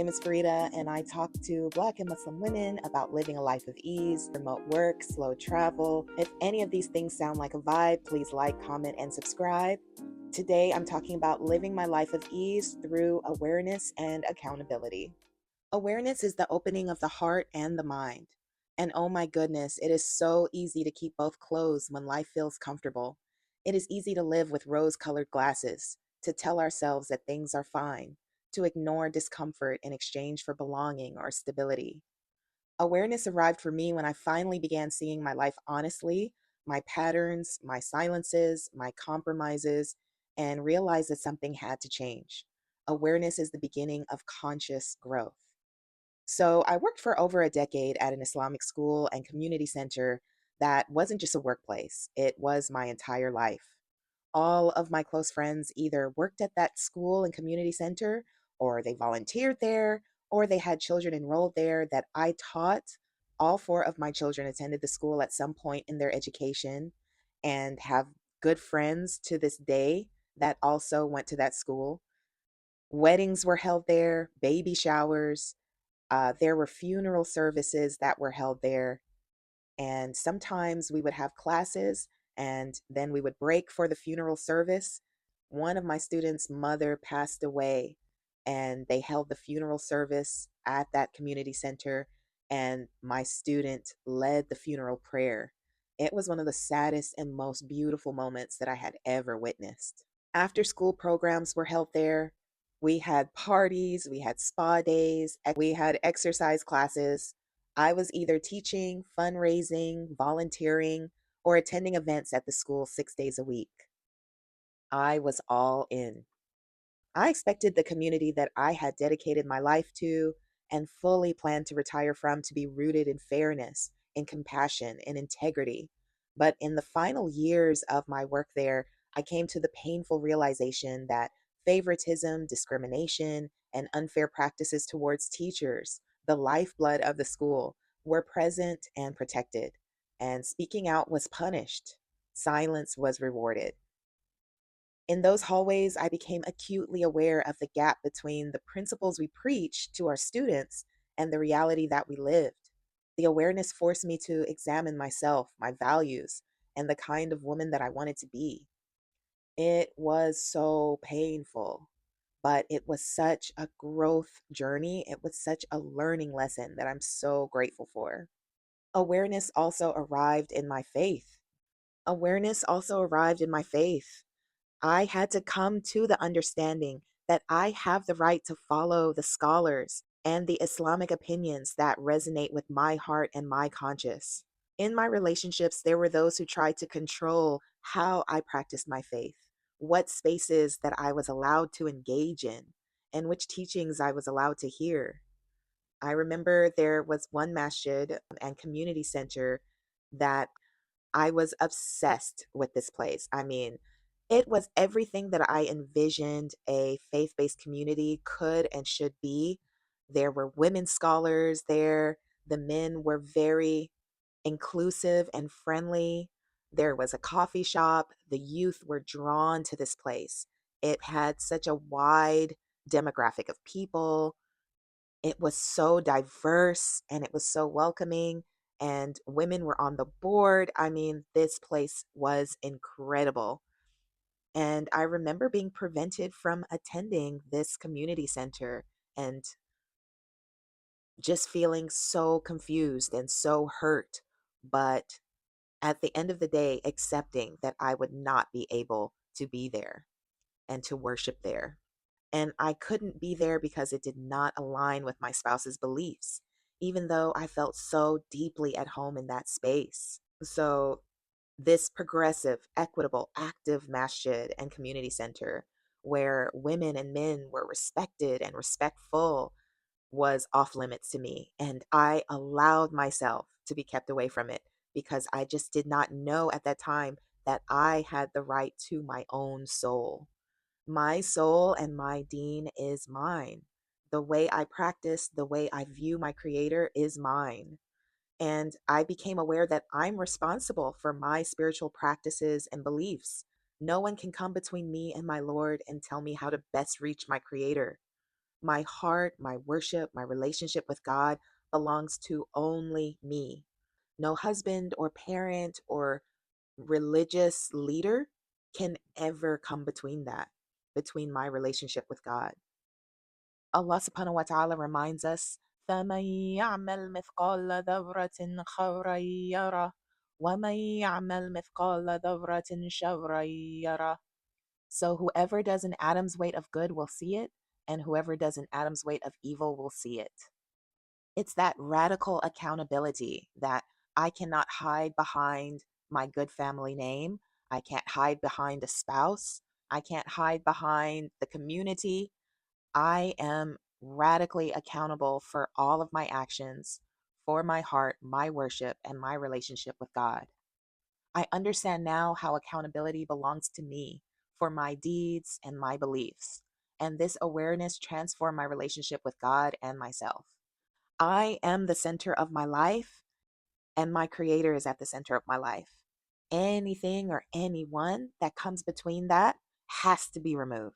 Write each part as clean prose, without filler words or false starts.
name is Farida, and I talk to Black and Muslim women about living a life of ease, remote work, slow travel. If any of these things sound like a vibe, please like, comment, and subscribe. Today, I'm talking about living my life of ease through awareness and accountability. Awareness is the opening of the heart and the mind. And oh my goodness, it is so easy to keep both closed when life feels comfortable. It is easy to live with rose colored glasses, to tell ourselves that things are fine, to ignore discomfort in exchange for belonging or stability. Awareness arrived for me when I finally began seeing my life honestly, my patterns, my silences, my compromises, and realized that something had to change. Awareness is the beginning of conscious growth. So I worked for over a decade at an Islamic school and community center that wasn't just a workplace, it was my entire life. All of my close friends either worked at that school and community center, or they volunteered there, or they had children enrolled there that I taught. All four of my children attended the school at some point in their education and have good friends to this day that also went to that school. Weddings were held there, baby showers, there were funeral services that were held there. And sometimes we would have classes and then we would break for the funeral service. One of my students' mother passed away, and they held the funeral service at that community center, and my student led the funeral prayer. It was one of the saddest and most beautiful moments that I had ever witnessed. After school programs were held there. We had parties, we had spa days, we had exercise classes. I was either teaching, fundraising, volunteering, or attending events at the school 6 days a week. I was all in. I expected the community that I had dedicated my life to and fully planned to retire from to be rooted in fairness, in compassion, in integrity. But in the final years of my work there, I came to the painful realization that favoritism, discrimination, and unfair practices towards teachers, the lifeblood of the school, were present and protected. And speaking out was punished, silence was rewarded. In those hallways, I became acutely aware of the gap between the principles we preach to our students and the reality that we lived. The awareness forced me to examine myself, my values, and the kind of woman that I wanted to be. It was so painful, but it was such a growth journey. It was such a learning lesson that I'm so grateful for. Awareness also arrived in my faith. Awareness also arrived in my faith. I had to come to the understanding that I have the right to follow the scholars and the Islamic opinions that resonate with my heart and my conscience. In my relationships, there were those who tried to control how I practiced my faith, what spaces that I was allowed to engage in, and which teachings I was allowed to hear. I remember there was one masjid and community center that I was obsessed with this place. I mean, it was everything that I envisioned a faith based community could and should be. There were women scholars there. The men were very inclusive and friendly. There was a coffee shop. The youth were drawn to this place. It had such a wide demographic of people. It was so diverse and it was so welcoming, and women were on the board. I mean, this place was incredible. And I remember being prevented from attending this community center and just feeling so confused and so hurt. But at the end of the day, accepting that I would not be able to be there and to worship there. And I couldn't be there because it did not align with my spouse's beliefs, even though I felt so deeply at home in that space. So, this progressive, equitable, active masjid and community center where women and men were respected and respectful was off limits to me. And I allowed myself to be kept away from it because I just did not know at that time that I had the right to my own soul. My soul and my deen is mine. The way I practice, the way I view my creator is mine. And I became aware that I'm responsible for my spiritual practices and beliefs. No one can come between me and my Lord and tell me how to best reach my creator. My heart, my worship, my relationship with God belongs to only me. No husband or parent or religious leader can ever come between that, between my relationship with God. Allah subhanahu wa ta'ala reminds us, فَمَن يَعْمَلْ مِثْقَالَ ذَرَّةٍ خَيْرًا يَرَهُ وَمَن يَعْمَلْ مِثْقَالَ ذَرَّةٍ شَرًّا يَرَهُ. So whoever does an atom's weight of good will see it, and whoever does an atom's weight of evil will see it. It's that radical accountability that I cannot hide behind my good family name. I can't hide behind a spouse. I can't hide behind the community. I am radically accountable for all of my actions, for my heart, my worship, and my relationship with God. I understand now how accountability belongs to me for my deeds and my beliefs. And this awareness transformed my relationship with God and myself. I am the center of my life, and my Creator is at the center of my life. Anything or anyone that comes between that has to be removed.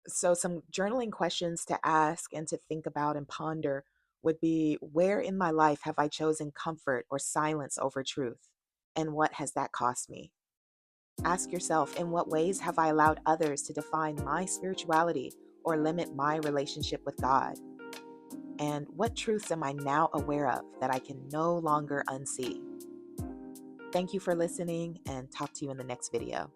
So, some journaling questions to ask and to think about and ponder would be, where in my life have I chosen comfort or silence over truth? And what has that cost me? Ask yourself, in what ways have I allowed others to define my spirituality or limit my relationship with God? And what truths am I now aware of that I can no longer unsee? Thank you for listening, and talk to you in the next video.